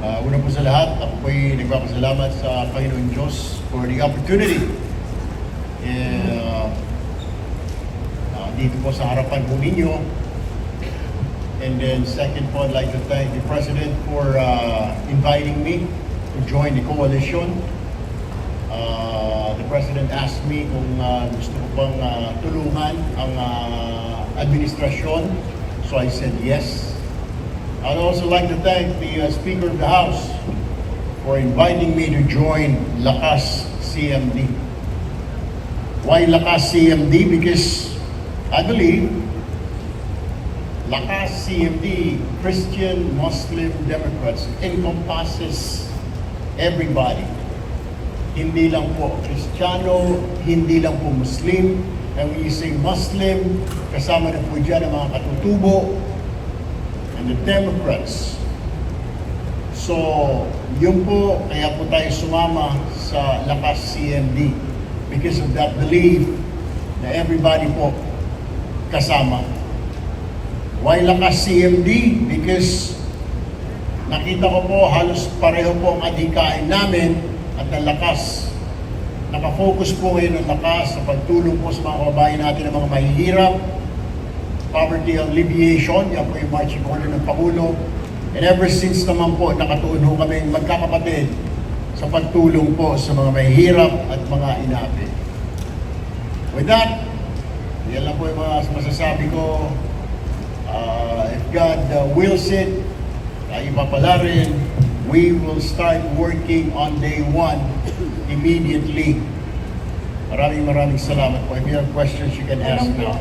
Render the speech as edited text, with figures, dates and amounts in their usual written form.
Una po sa lahat, ako po'y nagpapasalamat sa Panginoon Diyos for the opportunity. Dito po sa harapan po ninyo. And then second po, I'd like to thank the President for inviting me to join the coalition. The President asked me kung gusto ko bang tulungan ang administrasyon. So I said yes. I'd also like to thank the Speaker of the House for inviting me to join Lakas CMD. Why Lakas CMD? Because I believe Lakas CMD, Christian, Muslim, Democrats, encompasses everybody. Hindi lang po Kristiyano, hindi lang po Muslim. And when you say Muslim, kasama na po dyan ang mga katutubo, and the Democrats. So, yun po, kaya po tayo sumama sa Lakas CMD because of that belief na everybody po kasama. Why Lakas CMD? Because nakita ko po halos pareho po ang adhikain namin at ang lakas. Nakafocus po ngayon ang lakas sa pagtulong po sa mga kababayan natin ng mga mahihirap, poverty alleviation, yan po yung marching order ng Pangulo. And ever since naman po, nakatuon ho kami magkakapatid sa pagtulong po sa mga mahihirap at mga inapi. With that, yan lang po yung mga masasabi ko. If God wills it, ipapala rin, we will start working on day 1 immediately. Maraming salamat po. If you have questions, you can ask now.